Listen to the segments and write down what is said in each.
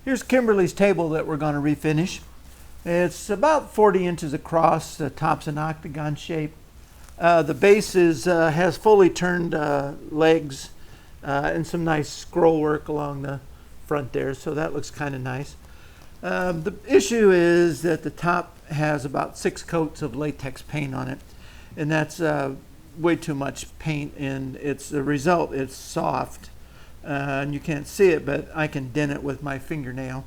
Here's Kimberly's table that we're going to refinish. It's about 40 inches across. The top's an octagon shape. The base has fully turned legs and some nice scroll work along the front there, so that looks kind of nice. The issue is that the top has about 6 coats of latex paint on it, and that's way too much paint, and the result is soft. And you can't see it, but I can dent it with my fingernail.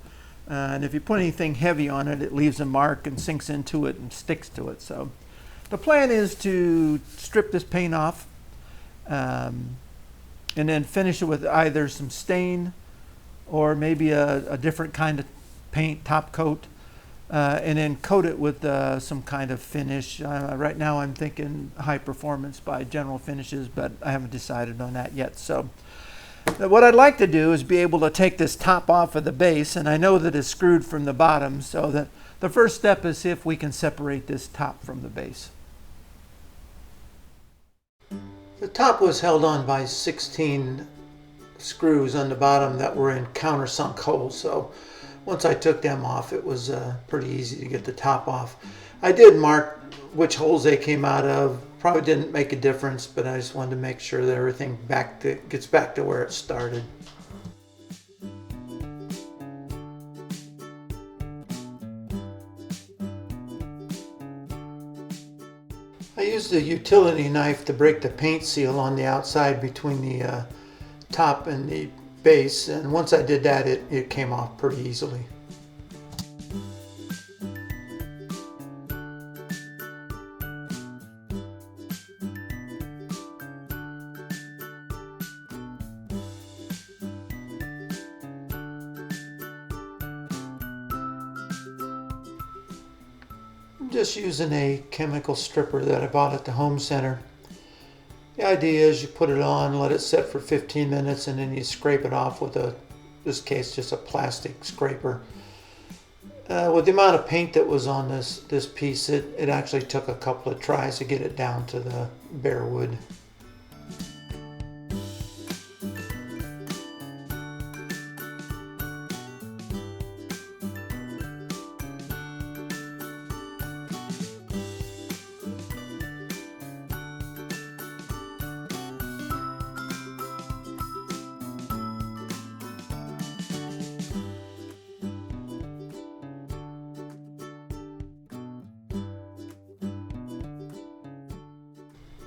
And if you put anything heavy on it, it leaves a mark and sinks into it and sticks to it. So the plan is to strip this paint off and then finish it with either some stain or maybe a different kind of paint, top coat, and then coat it with some kind of finish. Right now I'm thinking High Performance by General Finishes, but I haven't decided on that yet. So what I'd like to do is be able to take this top off of the base, and I know that it's screwed from the bottom, so that the first step is see if we can separate this top from the base. The top was held on by 16 screws on the bottom that were in countersunk holes, so once I took them off, it was pretty easy to get the top off. I did mark which holes they came out of. Probably didn't make a difference, but I just wanted to make sure that everything gets back to where it started. I used a utility knife to break the paint seal on the outside between the top and the base, and once I did that, it came off pretty easily. I'm just using a chemical stripper that I bought at the home center. The idea is you put it on, let it set for 15 minutes, and then you scrape it off with in this case, just a plastic scraper. With the amount of paint that was on this piece, it actually took a couple of tries to get it down to the bare wood.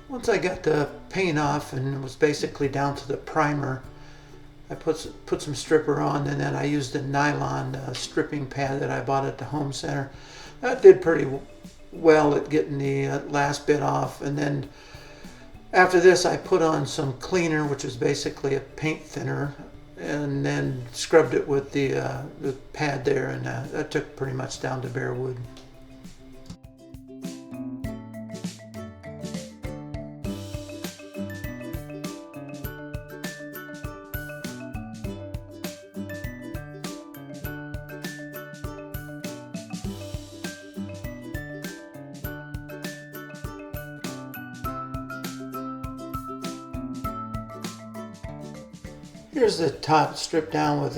Once I got the paint off and it was basically down to the primer, I put some stripper on, and then I used a nylon stripping pad that I bought at the home center. That did pretty well at getting the last bit off, and then after this I put on some cleaner, which is basically a paint thinner, and then scrubbed it with the pad there, and that took pretty much down to bare wood. Here's the top stripped down with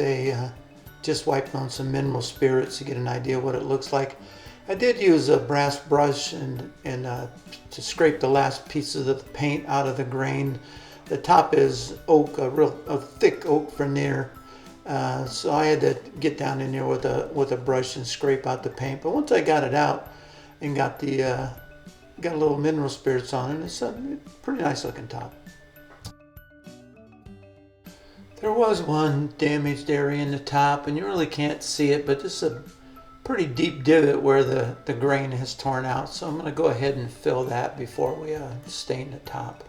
just wiped on some mineral spirits to get an idea what it looks like. I did use a brass brush and to scrape the last pieces of the paint out of the grain. The top is oak, a thick oak veneer, so I had to get down in there with a brush and scrape out the paint. But once I got it out and got a little mineral spirits on it, it's a pretty nice looking top. There was one damaged area in the top, and you really can't see it, but this is a pretty deep divot where the grain has torn out. So I'm going to go ahead and fill that before we stain the top.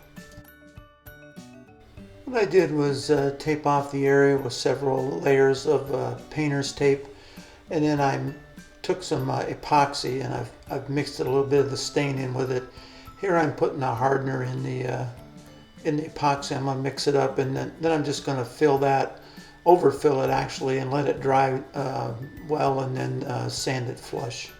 What I did was tape off the area with several layers of painter's tape, and then I took some epoxy and I've mixed a little bit of the stain in with it. Here I'm putting a hardener in the epoxy. I'm going to mix it up, and then I'm just going to overfill it actually, and let it dry well, and then sand it flush.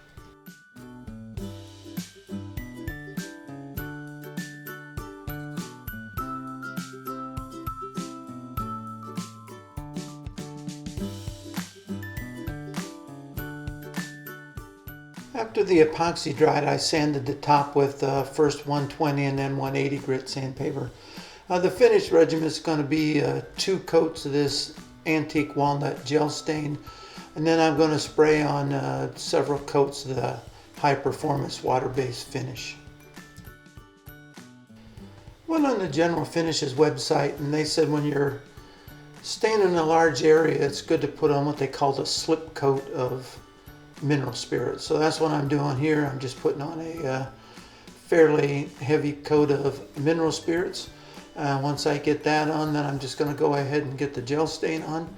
After the epoxy dried, I sanded the top with first 120 and then 180 grit sandpaper. The finish regimen is going to be 2 coats of this antique walnut gel stain, and then I'm going to spray on several coats of the high performance water-based finish. Went on the General Finishes website, and they said when you're staining a large area, it's good to put on what they call the slip coat of mineral spirits. So that's what I'm doing here. I'm just putting on a fairly heavy coat of mineral spirits. Once I get that on, then I'm just going to go ahead and get the gel stain on.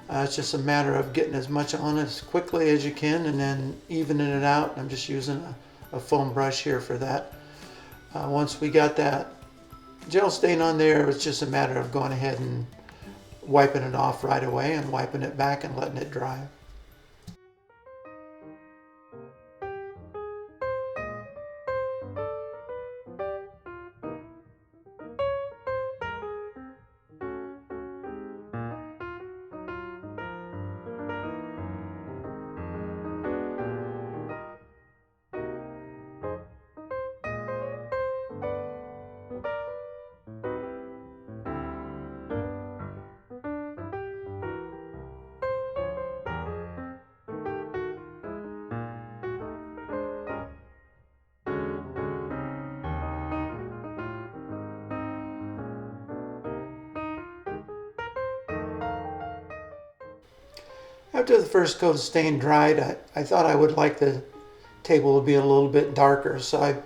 It's just a matter of getting as much on as quickly as you can and then evening it out. I'm just using a foam brush here for that. Once we got that gel stain on there, it's just a matter of going ahead and wiping it off right away and wiping it back and letting it dry. After the first coat of stain dried, I thought I would like the table to be a little bit darker, so I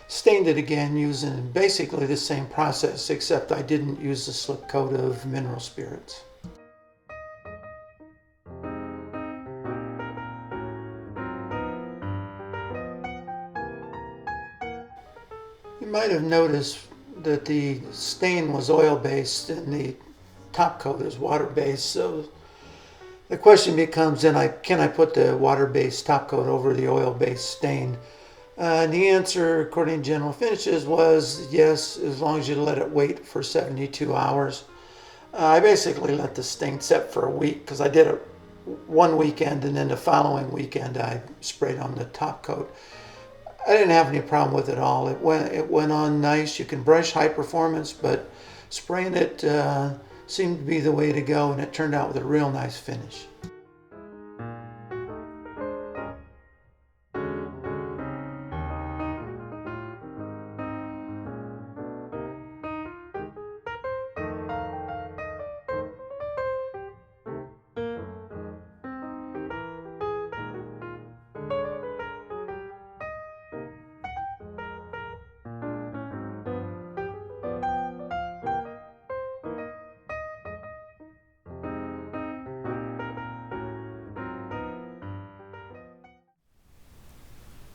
stained it again using basically the same process, except I didn't use the slip coat of mineral spirits. You might have noticed that the stain was oil-based and the top coat is water-based, so the question becomes then, can I put the water-based top coat over the oil-based stain? And the answer, according to General Finishes, was yes, as long as you let it wait for 72 hours. I basically let the stain set for a week because I did it one weekend, and then the following weekend I sprayed on the top coat. I didn't have any problem with it all. It went on nice. You can brush high performance, but spraying it seemed to be the way to go, and it turned out with a real nice finish.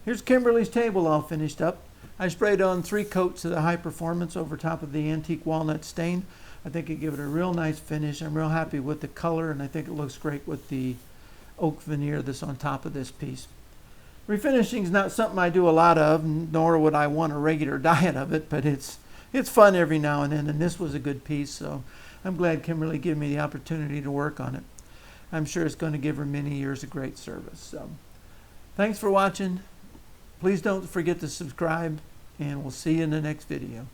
Here's Kimberly's table all finished up. I sprayed on 3 coats of the high performance over top of the antique walnut stain. I think it gave it a real nice finish. I'm real happy with the color, and I think it looks great with the oak veneer that's on top of this piece. Refinishing is not something I do a lot of, nor would I want a regular diet of it, but it's fun every now and then, and this was a good piece, so I'm glad Kimberly gave me the opportunity to work on it. I'm sure it's going to give her many years of great service. So, thanks for watching. Please don't forget to subscribe, and we'll see you in the next video.